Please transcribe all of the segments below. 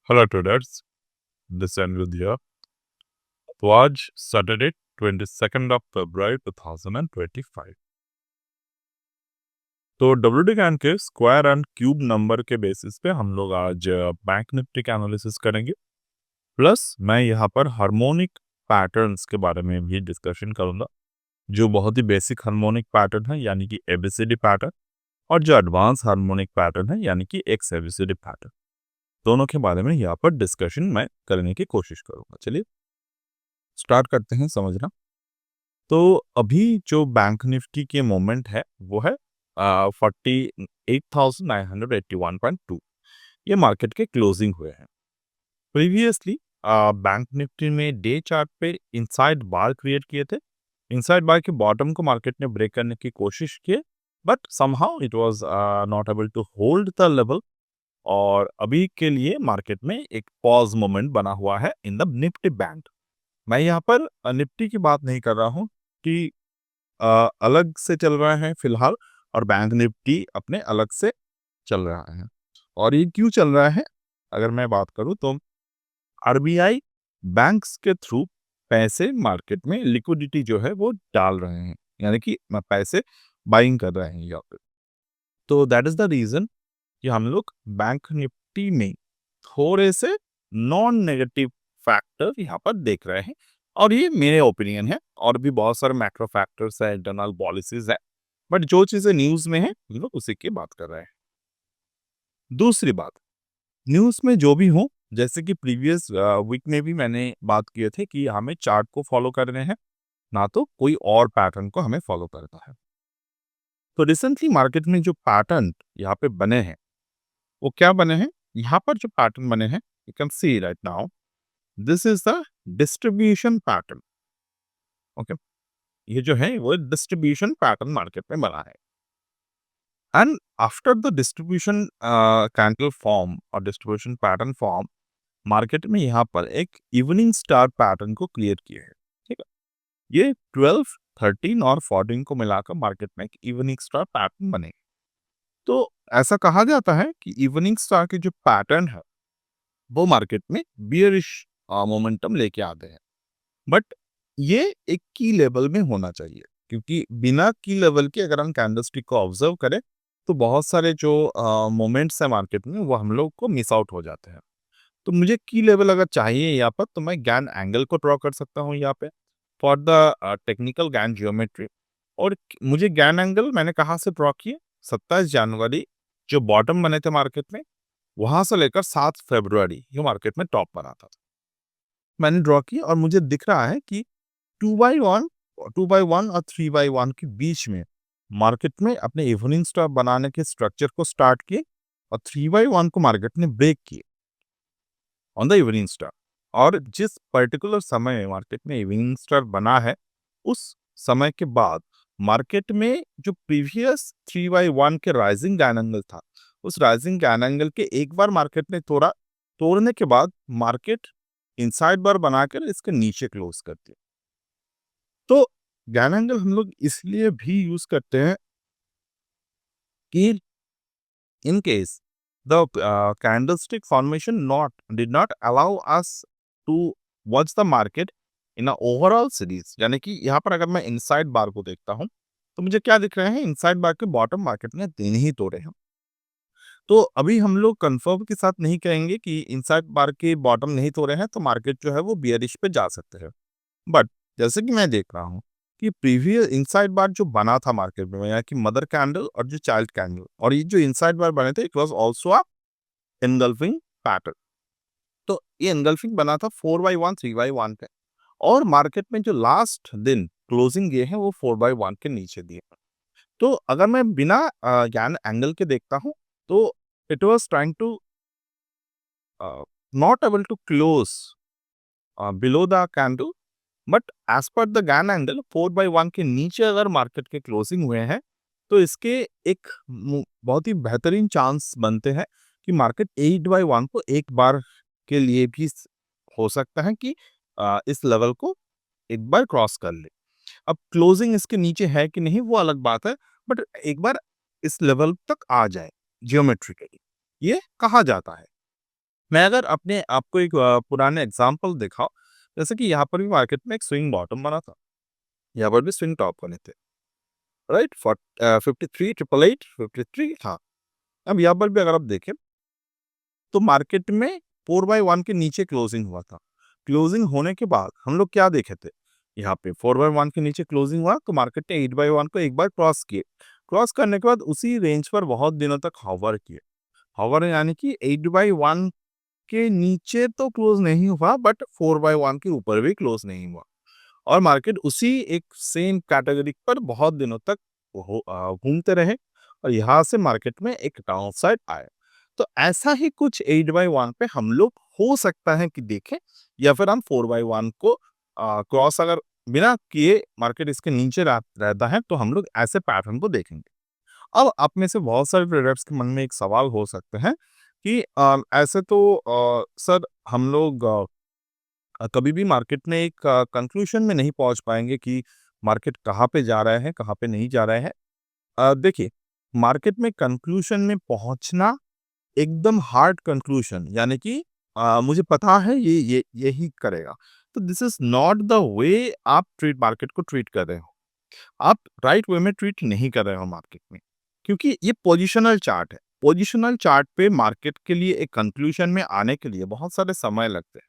Hello traders, this and with here. तो आज Saturday 22 of February 2025। तो WD के स्क्वायर एंड क्यूब नंबर के बेसिस पे हम लोग आज बैंक निफ्टी का एनालिसिस करेंगे। प्लस मैं यहाँ पर हार्मोनिक पैटर्न्स के बारे में भी डिस्कशन करूंगा, जो बहुत ही बेसिक हार्मोनिक पैटर्न है यानी कि एबीसीडी पैटर्न, और जो एडवांस हार्मोनिक पैटर्न है यानी कि एक्स एबीसीडी पैटर्न। दोनों के बारे में यहाँ पर डिस्कशन मैं करने की कोशिश करूंगा। चलिए स्टार्ट करते हैं समझना। तो अभी जो बैंक निफ्टी के मोमेंट है वो है 48,981.2। ये मार्केट के क्लोजिंग हुए हैं। प्रीवियसली बैंक निफ्टी में डे चार्ट पे इनसाइड बार क्रिएट किए थे। इनसाइड बार के बॉटम को मार्केट ने ब्रेक करने की कोशिश की, but somehow it was not able to hold the level. और अभी के लिए मार्केट में एक पॉज मोमेंट बना हुआ है इन द निफ्टी बैंक। मैं यहाँ पर निफ्टी की बात नहीं कर रहा हूँ कि अलग से चल रहा है फिलहाल, और बैंक निफ्टी अपने अलग से चल रहा है। और ये क्यों चल रहा है, अगर मैं बात करूं तो आरबीआई बैंक्स के थ्रू पैसे मार्केट में लिक्विडिटी जो है वो डाल रहे हैं, यानी कि पैसे बाइंग कर रहे हैं यहाँ पे। तो दैट इज द रीजन कि हम लोग बैंक निफ्टी में थोड़े से नॉन नेगेटिव फैक्टर यहाँ पर देख रहे हैं। और ये मेरे ओपिनियन है, और भी बहुत सारे मैक्रो फैक्टर्स है, इंटरनल पॉलिसीज है, बट जो चीजें न्यूज में है हम लोग उसी की बात कर रहे हैं। दूसरी बात, न्यूज में जो भी हो, जैसे कि प्रीवियस वीक में भी मैंने बात किए थे कि हमें चार्ट को फॉलो करने हैं, ना तो कोई और पैटर्न को हमें फॉलो करना है। तो रिसेंटली मार्केट में जो पैटर्न यहाँ पे बने हैं वो क्या बने हैं, यहाँ पर जो पैटर्न बने हैं you can see right now, this is the distribution pattern. Okay, ये जो है वो डिस्ट्रीब्यूशन पैटर्न मार्केट में बना है। And after the distribution candle form और डिस्ट्रीब्यूशन पैटर्न फॉर्म, मार्केट में यहाँ पर एक इवनिंग स्टार पैटर्न को क्लियर किया है। ठीक है, ये 12, 13 और 14 को मिलाकर मार्केट में एक इवनिंग स्टार पैटर्न बने। तो ऐसा कहा जाता है कि इवनिंग स्टार के जो पैटर्न है वो मार्केट में बियरिश मोमेंटम लेके आते हैं। बट ये एक की लेवल में होना चाहिए, क्योंकि बिना की लेवल के अगर हम कैंडलस्टिक को ऑब्जर्व करें तो बहुत सारे जो मोमेंट्स है मार्केट में वो हम लोग को मिस आउट हो जाते हैं। तो मुझे की लेवल अगर चाहिए यहाँ पर तो मैं गैन एंगल को ड्रॉ कर सकता हूँ यहाँ पे for the technical Gann geometry. और मुझे गैन एंगल मैंने कहाँ से ड्रॉ किए, 27 जनवरी जो बॉटम बने थे मार्केट में, वहां से लेकर 7 फरवरी ये मार्केट में टॉप बना था, मैंने ड्रॉ किया। और मुझे दिख रहा है कि 2x1, 2x1 और 3x1 के बीच में मार्केट में अपने इवनिंग स्टार बनाने के स्ट्रक्चर को स्टार्ट किए, और 3x1 को मार्केट ने ब्रेक किए ऑन द इवनिंग स्टार। और जिस पर्टिकुलर समय मार्केट में इवनिंग स्टार बना है उस समय के बाद मार्केट में जो प्रीवियस 3x1 के राइजिंग गैन एंगल था, उस राइजिंग गैन एंगल के एक बार मार्केट ने तोड़ने के बाद मार्केट इनसाइड बार बनाकर इसके नीचे क्लोज कर दिया। तो गैन एंगल हम लोग इसलिए भी यूज करते हैं कि in case the candlestick formation not did not allow us to watch the market in a overall series, यानी कि यहाँ पर अगर मैं इनसाइड बार को देखता हूँ तो मुझे क्या दिख रहे हैं, इनसाइड बार के बॉटम मार्केट ने दिन ही तोड़े हैं। तो अभी हम लोग कंफर्म के साथ नहीं कहेंगे कि इनसाइड बार के बॉटम नहीं तोड़े हैं तो मार्केट जो है वो बियरिश पे जा सकते हैं। बट जैसे कि मैं देख रहा हूँ कि प्रीवियस इनसाइड बार जो बना था मार्केट में, यानी कि मदर कैंडल और जो चाइल्ड कैंडल, और ये जो इनसाइड बार बने थे it was also a engulfing pattern. तो ये एनगल्फिंग बना था 4x1, 3x1 पे, और मार्केट में जो लास्ट दिन क्लोजिंग दिए हैं वो 4x1 के नीचे दिए हैं। तो अगर मैं बिना ज्ञान एंगल के देखता हूँ तो it was trying to not able to close below the candle, but as per the Gann angle 4x1 के नीचे अगर मार्केट के क्लोजिंग हुए हैं तो इसके एक बहुत ही बेहतरीन चांस बनते हैं कि मार्केट 8x1 को एक बार के लिए भी हो सकता है कि इस लेवल को एक बार क्रॉस कर ले। अब क्लोजिंग इसके नीचे है कि नहीं वो अलग बात है, बट एक बार इस लेवल तक आ जाए जियोमेट्रिकली, ये कहा जाता है। मैं अगर अपने आपको एक पुराने एग्जांपल दिखाऊँ, जैसे कि यहाँ पर भी मार्केट में एक स्विंग बॉटम बना था, यहाँ पर भी स्विंग टॉप बने थे, राइट? 53 888 53, हाँ। अब यहाँ पर भी अगर आप देखें, तो मार्केट में 4/1 के नीचे क्लोजिंग हुआ था। क्लोजिंग होने के बाद हम लोग क्या देखे थे? यहाँ पे 4/1 के नीचे क्लोजिंग हुआ, तो मार्केट ने 8/1 को एक बार क्रॉस किए। क्रॉस करने के बाद उसी रेंज पर बहुत दिनों तक हॉवर किए। हॉवर यानी कि 8/1 के नीचे तो क्लोज नहीं हुआ, बट 4/1 के ऊपर भी क्लोज नहीं हुआ, और मार्केट उसी एक सेम कैटेगरी पर बहुत दिनों तक घूमते रहे, और यहाँ से मार्केट में एक डाउन साइड आया। तो ऐसा ही कुछ 8/1 पे हम लोग हो सकता है कि देखें, या फिर हम 4/1 को क्रॉस अगर बिना किए मार्केट इसके नीचे रहता है, तो हम लोग ऐसे पैटर्न को देखेंगे। अब आप में से बहुत सारे ट्रेडर्स के मन में एक सवाल हो सकते हैं कि ऐसे तो सर हम लोग कभी भी मार्केट में एक कंक्लूजन में नहीं पहुंच पाएंगे कि मार्केट कहाँ पे जा रहा है, कहाँ पे नहीं जा रहा है। देखिए, मार्केट में कंक्लूजन में पहुंचना एकदम हार्ड कंक्लूजन, यानी कि मुझे पता है ये यही करेगा, तो this is not the way आप ट्रेड मार्केट को ट्रीट कर रहे हो। आप राइट वे में ट्रीट नहीं कर रहे हो मार्केट में, क्योंकि ये पोजिशनल चार्ट है। पोजिशनल चार्ट पे मार्केट के लिए एक कंक्लूजन में आने के लिए बहुत सारे समय लगते हैं,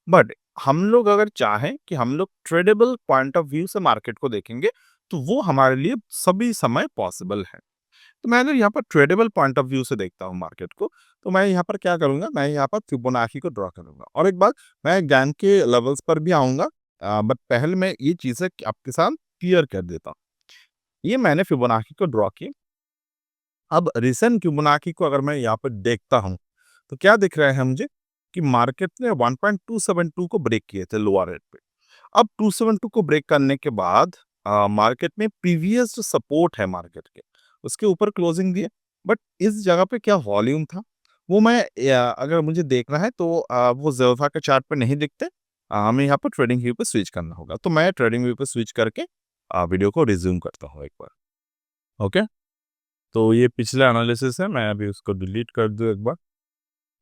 बट हम लोग अगर चाहें कि हम लोग ट्रेडेबल पॉइंट ऑफ व्यू से मार्केट को देखेंगे, तो वो हमारे लिए सभी समय पॉसिबल है। तो मैं अगर यहाँ पर ट्रेडेबल पॉइंट ऑफ व्यू से देखता हूँ मार्केट को, तो मैं यहाँ पर क्या करूंगा, मैं यहाँ पर फिबोनाची को ड्रॉ करूंगा, और एक बार मैं गैन के लेवल्स पर भी आऊंगा, बट पहले मैं ये चीजें आपके साथ क्लियर कर देता हूँ। ये मैंने फिबोनाची को ड्रॉ की। अब रिसेंट फिबोनाची को अगर मैं यहाँ पर देखता हूँ, तो क्या दिख रहा है मुझे कि मार्केट ने 1.272 को ब्रेक किए थे लोअर रेट पे। अब 272 को ब्रेक करने के बाद मार्केट में प्रीवियस जो सपोर्ट है मार्केट के, उसके ऊपर क्लोजिंग दिए, बट इस जगह पे क्या वॉल्यूम था, वो मैं अगर मुझे देखना है तो वो ज़ेरोधा के चार्ट पे नहीं दिखते। हमें यहाँ पर ट्रेडिंग व्यू पे स्विच करना होगा, तो मैं ट्रेडिंग व्यू पे स्विच करके वीडियो को रिज्यूम करता हूँ एक बार। ओके, तो ये पिछला एनालिसिस है, मैं अभी उसको डिलीट कर दूँ एक बार।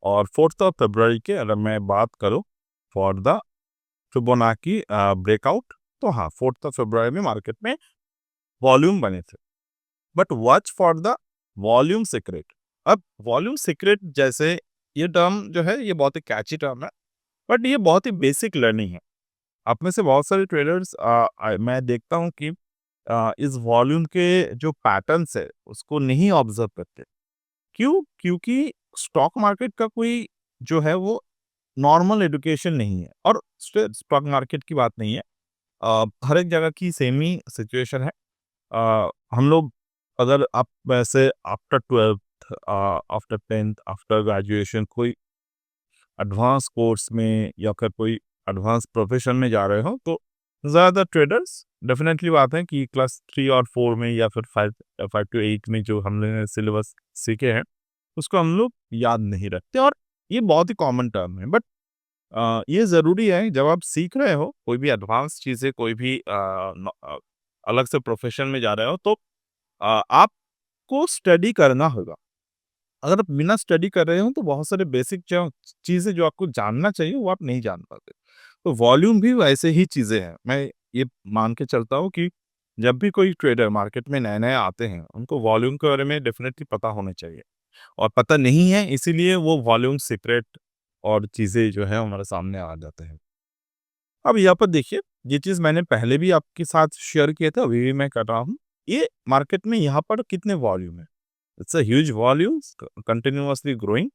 और 4th ऑफ फरवरी के अगर मैं बात करूँ फॉर द फिबोनाची ब्रेकआउट, तो हाँ, 4th ऑफ फरवरी में मार्केट में वॉल्यूम बने थे, but watch for the volume secret. अब वॉल्यूम सीक्रेट जैसे ये टर्म जो है, ये बहुत ही कैची टर्म है, बट ये बहुत ही बेसिक लर्निंग है। आप में से बहुत सारे ट्रेडर्स मैं देखता हूँ कि इस वॉल्यूम के जो पैटर्न्स है उसको नहीं ऑब्जर्व करते। क्यों? क्योंकि स्टॉक मार्केट का कोई जो है वो नॉर्मल एजुकेशन नहीं है, और स्टॉक मार्केट की बात नहीं है, हर एक जगह की सेम ही सिचुएशन है। हम लोग, अगर आप वैसे after 12th, after 10th, after graduation कोई एडवांस कोर्स में या फिर कोई एडवांस प्रोफेशन में जा रहे हो, तो ज़्यादातर ट्रेडर्स डेफिनेटली बात है कि क्लास 3 और 4 में या फिर 5 टू 8 में जो हमने सिलेबस सीखे हैं, उसको हम लोग याद नहीं रखते, और ये बहुत ही कॉमन टर्म है। बट ये ज़रूरी है, जब आप सीख रहे हो कोई भी एडवांस चीज़ें, कोई भी अलग से प्रोफेशन में जा रहे हो, तो आपको स्टडी करना होगा। अगर आप बिना स्टडी कर रहे हो, तो बहुत सारे बेसिक जो चीज़ें जो आपको जानना चाहिए, वो आप नहीं जान पाते। तो वॉल्यूम भी वैसे ही चीज़ें हैं। मैं ये मान के चलता हूँ कि जब भी कोई ट्रेडर मार्केट में नए-नए आते हैं, उनको वॉल्यूम के बारे में डेफ़िनेटली पता होना चाहिए, और पता नहीं है, इसीलिए वो वॉल्यूम सीक्रेट और चीज़ें जो है हमारे सामने आ जाते हैं। अब यहाँ पर देखिए, ये चीज़ मैंने पहले भी आपके साथ शेयर किया था, अभी भी मैं कर रहा हूँ। ये मार्केट में यहाँ पर कितने वॉल्यूम है? It's a huge volumes continuously growing.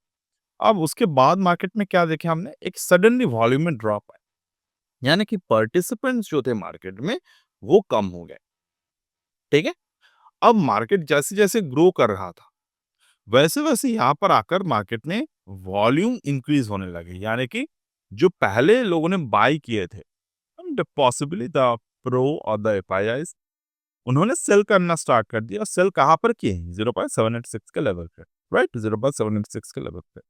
अब उसके बाद मार्केट में क्या देखे हमने, एक सडनली वॉल्यूम में ड्रॉप आया, यानी कि पार्टिसिपेंट्स जो थे मार्केट में, वो कम हो गए। ठीक है? अब मार्केट जैसे-जैसे ग्रो कर रहा था, वैसे-वैसे यहाँ पर आकर मार्केट में वॉल्यूम इंक्रीज़ होने लगे, यानी कि जो पहले लोगों ने बाय किए थे, एंड पॉसिबली द प्रो और द एफआईआईज़, उन्होंने सेल करना स्टार्ट कर दिया, और सेल कहाँ पर किए? 0.786 के लेवल पे, राइट? 0.786 के लेवल पे।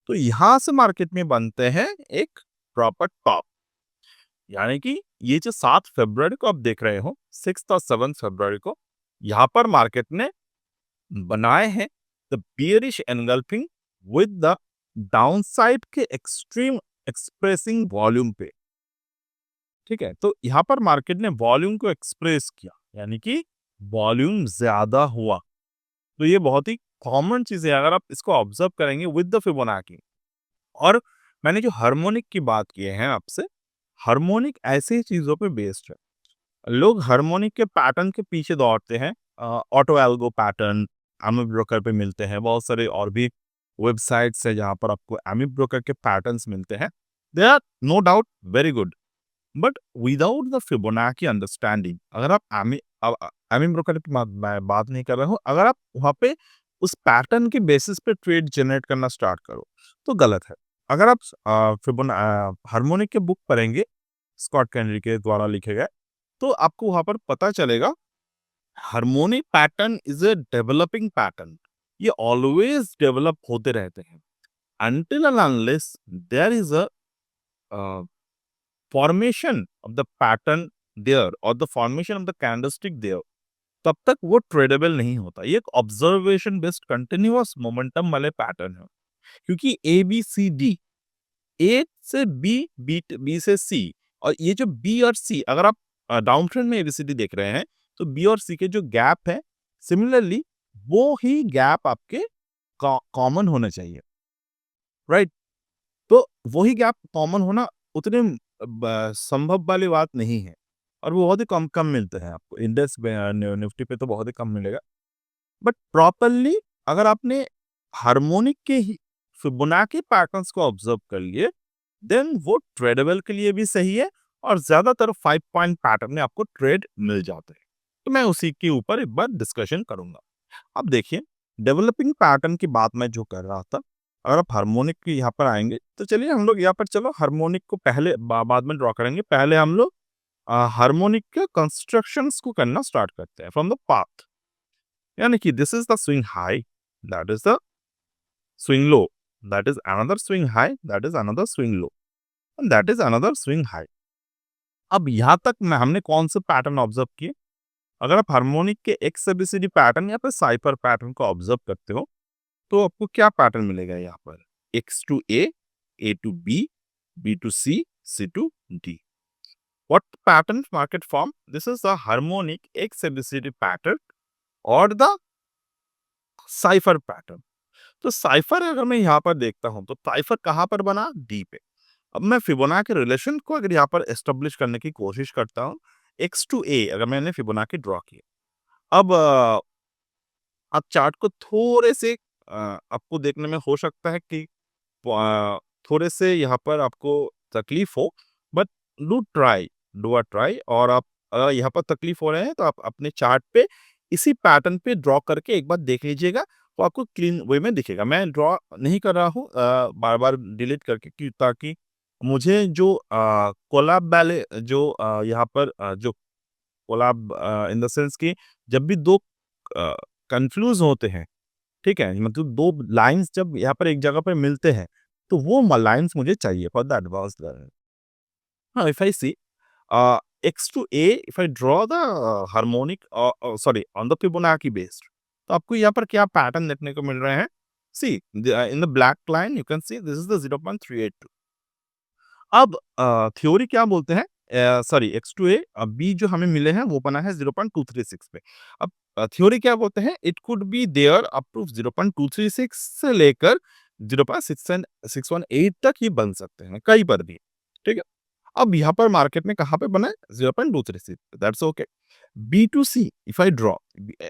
तो यहाँ से मार्केट में बनते हैं एक प्रॉपर टॉप, यानी कि ये जो 7 फरवरी को आप देख रहे हो, 6th और 7th फरवरी को, यहाँ पर मार्केट ने बनाए हैं the bearish engulfing with the downside के एक्सट्रीम एक्सप्रेसिंग वॉल्यूम पे, ठीक है? तो यहाँ पर मार्केट ने वॉल्यूम को एक्सप्रेस किया, यानी कि वॉल्यूम ज़्यादा हुआ। तो ये बहुत ही कॉमन चीज़ है, अगर आप इसको ऑब्ज़र्व करेंगे विद द फिबोनाची। और मैंने जो हार्मोनिक की बात की है आपसे, हार्मोनिक ऐसी चीज़ों पे बेस्ड है। लोग हार्मोनिक के पैटर्न के पीछे दौड़ते हैं। Auto algo pattern AmiBroker पे मिलते हैं, बहुत सारे और भी वेबसाइट्स है जहाँ पर आपको एमी ब्रोकर के पैटर्न्स मिलते हैं। They are no doubt very good, but without the Fibonacci understanding, अगर आप एमी ब्रोकर की मैं बात नहीं कर रहा हूँ, अगर आप वहाँ पे उस पैटर्न के बेसिस पे ट्रेड जनरेट करना स्टार्ट करो, तो गलत है। अगर आप हार्मोनिक के बुक पढ़ेंगे, स्कॉट कैनरी के द्वारा लिखे गए, तो आपको वहाँ पर पता चलेगा harmonic pattern is a developing pattern. ये ऑलवेज डेवलप होते रहते हैं until and unless there is a uh, formation of the pattern there or the formation of the candlestick there, तब तक वो ट्रेडेबल नहीं होता। ये एक ऑब्जर्वेशन बेस्ड कंटिन्यूअस मोमेंटम वाले पैटर्न है, क्योंकि ए बी सी डी, ए से बी, बी से सी, और ये जो बी और सी, अगर आप डाउन ट्रेंड में एबीसीडी देख रहे हैं, तो बी और सी के जो गैप है, सिमिलरली वो ही गैप आपके कॉमन होना चाहिए, राइट? तो वही गैप कॉमन होना उतने संभव वाली बात नहीं है, और वो बहुत ही कम कम मिलते हैं आपको। इंडेक्स निफ्टी पे तो बहुत ही कम मिलेगा, बट प्रॉपरली अगर आपने हार्मोनिक के ही फिबोनाची पैटर्न्स को ऑब्जर्व कर लिए, देन वो ट्रेडेबल के लिए भी सही है, और ज्यादातर 5 पॉइंट पैटर्न में आपको ट्रेड मिल जाते हैं। तो मैं उसी के ऊपर एक बार डिस्कशन करूंगा। अब देखिए, डेवलपिंग पैटर्न की बात मैं जो कर रहा था, अगर आप हार्मोनिक के यहाँ पर आएंगे, तो चलिए हम लोग यहाँ पर, चलो हार्मोनिक को पहले बाद में ड्रॉ करेंगे। पहले हम लोग हार्मोनिक के कंस्ट्रक्शंस को करना स्टार्ट करते हैं फ्रॉम द पाथ। यानी कि this is the swing high, that is the swing low, that is another swing high, that is another swing low, and that is another swing high. अब यहाँ तक में हमने कौन से पैटर्न ऑब्जर्व किए? अगर आप हार्मोनिक के एक्स एबीसीडी पैटर्न या फिर साइफर पैटर्न को ऑब्जर्व करते हो, तो आपको क्या पैटर्न मिलेगा यहाँ पर? X to A to B to C to D. What pattern market form? This is the harmonic X ABCD pattern or the cipher pattern. तो साइफर अगर मैं यहाँ पर देखता हूँ, तो साइफर कहाँ पर बना? डी पे। अब मैं फिबोनाची रिलेशन को अगर यहाँ पर एस्टेब्लिश करने की कोशिश करता हूँ, एक्स टू ए अगर मैंने फिबोनाची ड्रॉ किया, अब आप चार्ट को थोड़े से आपको देखने में हो सकता है कि थोड़े से यहाँ पर आपको तकलीफ हो, बट डू अ ट्राई। और आप अगर यहाँ पर तकलीफ हो रहे हैं, तो आप अपने चार्ट पे इसी पैटर्न पे ड्रॉ करके एक बार देख लीजिएगा, तो आपको क्लीन वे में दिखेगा। मैं ड्रॉ नहीं कर रहा हूँ बार बार डिलीट करके, ताकि मुझे जो कोलैब वाले जो यहाँ पर जो कोलैब इन द सेंस कि जब भी दो कंफ्यूज होते हैं, ठीक है, मतलब दो लाइंस जब यहाँ पर एक जगह पर मिलते हैं, तो वो लाइंस मुझे चाहिए फॉर दैट वाज द हाँ। If I see x to a, if I draw the harmonic sorry on the Fibonacci based, तो आपको यहाँ पर क्या पैटर्न देखने को मिल रहे हैं? सी in the black line you can see this is the 0.382। अब थ्योरी क्या बोलते हैं? Sorry, X to A B जो हमें मिले हैं वो बना है 0.236 पे। अब थ्योरी क्या बोलते हैं? It could be there up to 0.236 से लेकर 0.618 तक ही बन सकते हैं, कहीं पर भी, ठीक है। अब यहाँ पर मार्केट में कहाँ पे बना है? 0.236, that's okay. B to C if I draw,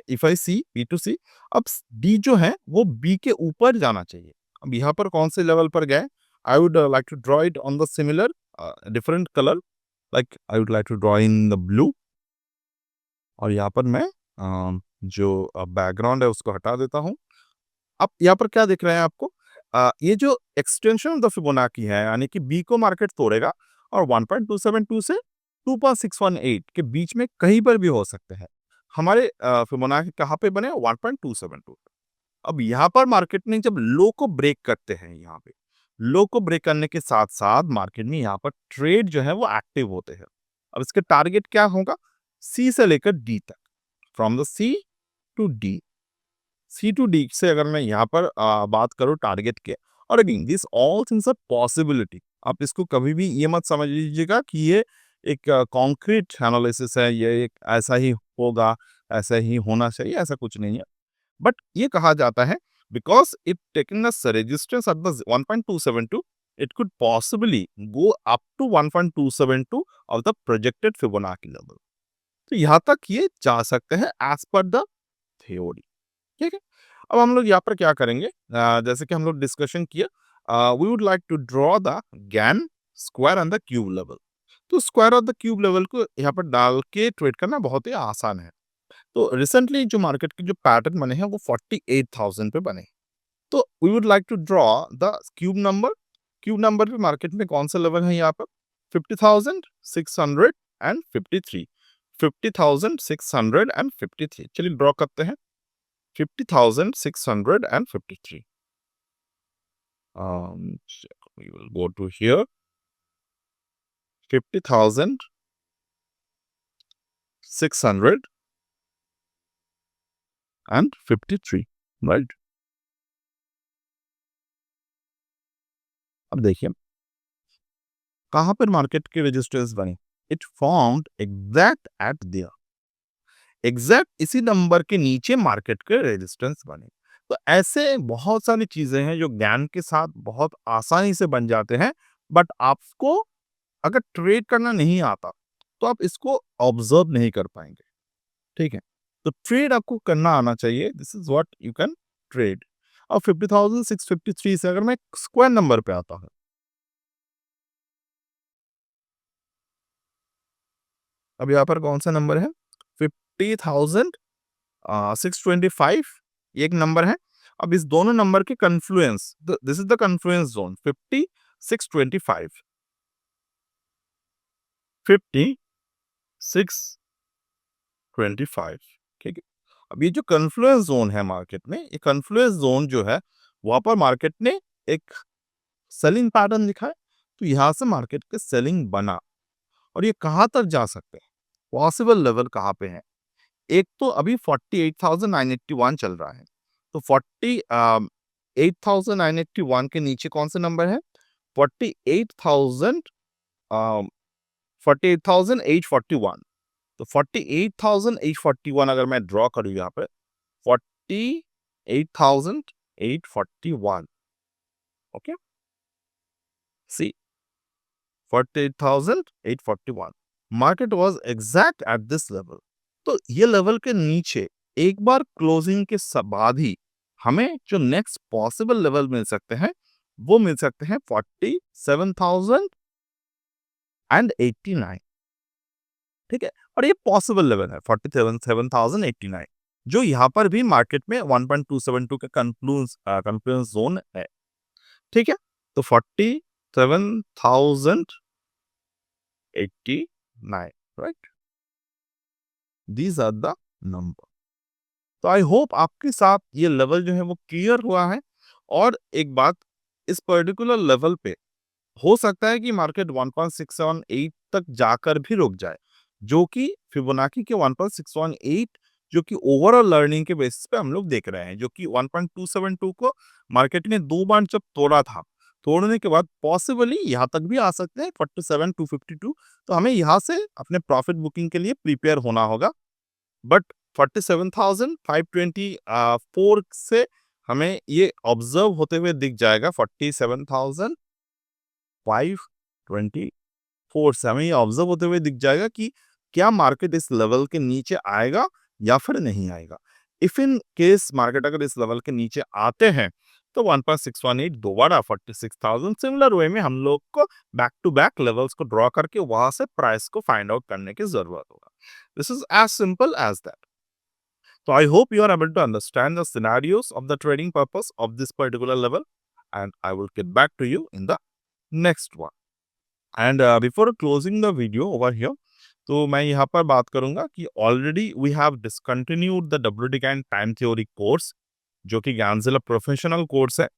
if I see B to C, अब डी जो है वो बी के ऊपर जाना चाहिए। अब यहाँ पर कौन से लेवल पर गए? I would like to draw it on the similar different color, like I would like to draw in the blue। और यहाँ पर मैं जो बैकग्राउंड है उसको हटा देता हूँ। अब यहाँ पर क्या दिख रहा है आपको? ये जो एक्सटेंशन ऑफ द फिबोनाची है, यानी कि बी को मार्केट तोड़ेगा, और 1.272 से 2.618 के बीच में कहीं पर भी हो सकते हैं। हमारे फिबोनाची कहाँ पे बने? 1.272। अब यहाँ पर मार्केट ने जब लो को ब्रेक करते हैं, यहाँ पे लो को ब्रेक करने के साथ साथ मार्केट में यहाँ पर ट्रेड जो है वो एक्टिव होते हैं। अब इसके टारगेट क्या होगा? सी से लेकर डी तक, from the C to D. C to D से अगर मैं यहाँ पर बात करूँ टारगेट के, और again this all things are possibility. आप इसको कभी भी ये मत समझ लीजिएगा कि ये एक कॉन्क्रीट एनालिसिस है, ये एक ऐसा ही होगा, ऐसा ही होना चाहिए, ऐसा कुछ नहीं है। बट ये कहा जाता है because it taking the resistance at the 1.272, it could possibly go up to 1.272 of the projected Fibonacci level। तो यहाँ तक ये जा सकते हैं एज पर द थ्योरी। ठीक है, अब हम लोग यहाँ पर क्या करेंगे, जैसे कि हम लोग डिस्कशन किया, we would like to draw the Gann, square and the cube level. तो स्क्वायर और द क्यूब लेवल को यहाँ पर डाल के ट्रेड करना बहुत ही आसान है। तो रिसेंटली जो मार्केट के जो पैटर्न बने हैं वो 48,000 पे बने। तो we would like to draw the cube number. Cube number पे मार्केट में कौन सा लेवल है यहाँ पर, 50,653, 50,653। चलिए ड्रॉ करते हैं 50,653। We will go to here 50,653, right. अब देखिए कहां पर मार्केट के रेजिस्टेंस बने, it formed exact at there, exact इसी नंबर के नीचे मार्केट के रेजिस्टेंस बने। तो ऐसे बहुत सारी चीजें हैं जो ज्ञान के साथ बहुत आसानी से बन जाते हैं, बट आपको अगर ट्रेड करना नहीं आता तो आप इसको ऑब्जर्व नहीं कर पाएंगे। ठीक है, तो ट्रेड आपको करना आना चाहिए, this is what you can trade. और 50,653 से अगर मैं स्क्वायर नंबर पे आता हूं, अब यहाँ पर कौन सा नंबर है, 50,625 ये एक नंबर है। अब इस दोनों नंबर के confluence, this is the confluence zone 50,625, 50,625। ठीक है, अब ये जो कन्फ्लुएंस जोन है मार्केट में, ये कन्फ्लुएंस जोन जो है वहां पर मार्केट ने एक सेलिंग पैटर्न दिखा है। तो यहां से मार्केट के सेलिंग बना, और ये कहां तक जा सकते हैं, पॉसिबल लेवल कहां पे है। एक तो अभी 48,981 चल रहा है, तो 48,981 के नीचे कौन सा नंबर है, 48,000, 48,841। तो 48,841 अगर मैं ड्रॉ करूं यहाँ पे, 48,841, okay, see 48,841, market was exact at this level. तो ये लेवल के नीचे एक बार क्लोजिंग के बाद ही हमें जो नेक्स्ट पॉसिबल लेवल मिल सकते हैं वो मिल सकते हैं 47,089। ठीक है, और ये पॉसिबल लेवल है 47,089, जो यहाँ पर भी मार्केट में 1.272 का कंफ्लुएंस जोन है। ठीक है, तो 47,089, right, these are the number. तो आई होप आपके साथ ये लेवल जो है वो क्लियर हुआ है। और एक बात, इस पर्टिकुलर लेवल पे हो सकता है कि मार्केट 1.618 तक जाकर भी रुक जाए, जो कि फिबोनाची के 1.618, जो कि ओवरऑल लर्निंग के बेसिस पे हम लोग देख रहे हैं, जो कि 1.272 को मार्केट ने 2 बार जब तोड़ा था, तोड़ने के बाद पॉसिबली यहाँ तक भी आ सकते हैं 47,252। तो हमें यहाँ से अपने प्रॉफिट बुकिंग के लिए प्रिपेयर होना होगा। बट 47,524 से हमें ये ऑब्जर्व होते हुए दिख जाएगा, 47,524 से हमें ये ऑब्जर्व होते हुए दिख जाएगा कि क्या मार्केट इस लेवल के नीचे आएगा या फिर नहीं आएगा। इफ इन केस मार्केट अगर इस लेवल के नीचे आते हैं तो 1.618 दोबारा 46,000, सिमिलर वे में हम लोग को बैक टू बैक लेवल्स को ड्रॉ करके वहां से प्राइस को फाइंड आउट करने की जरूरत होगा। This is as simple as that. So I hope you are able to understand the scenarios of the trading purpose of this particular level, and I will get back to you in the next one. And before closing the video over here, तो मैं यहाँ पर बात करूंगा कि already we have discontinued the WT and time theory course, जो कि Gyanjila professional course है।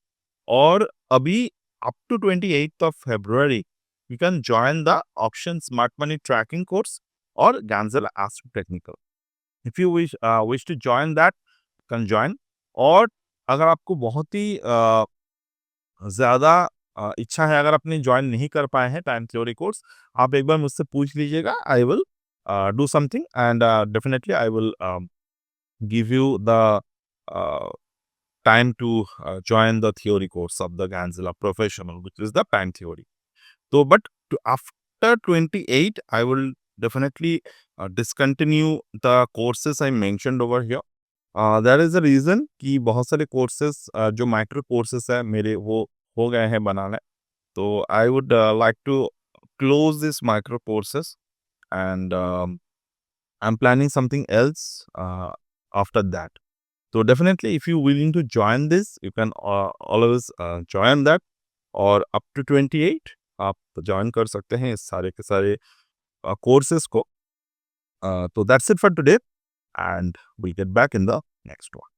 और अभी up to 28 you can join the option smart money tracking course और Gyanjila astro technical. If you wish to join that, can join. और अगर आपको बहुत ही ज़्यादा इच्छा है, अगर आपने जॉइन नहीं कर पाए हैं टाइम थ्योरी कोर्स, आप एक बार मुझसे पूछ लीजिएगा। I will do something and definitely I will give you the time to join the theory course of the Ganzilla Professional, which is the time theory. So, but after 28, I will definitely discontinue the courses I mentioned over here. There is a reason कि बहुत सारे courses जो micro courses है मेरे वो हो गए हैं बनाने, तो I would like to close these micro courses and I'm planning something else after that. So definitely, if you're willing to join this, you can always join that. और up to 28 आप join कर सकते हैं इस सारे के सारे courses को. So that's it for today, and we'll get back in the next one.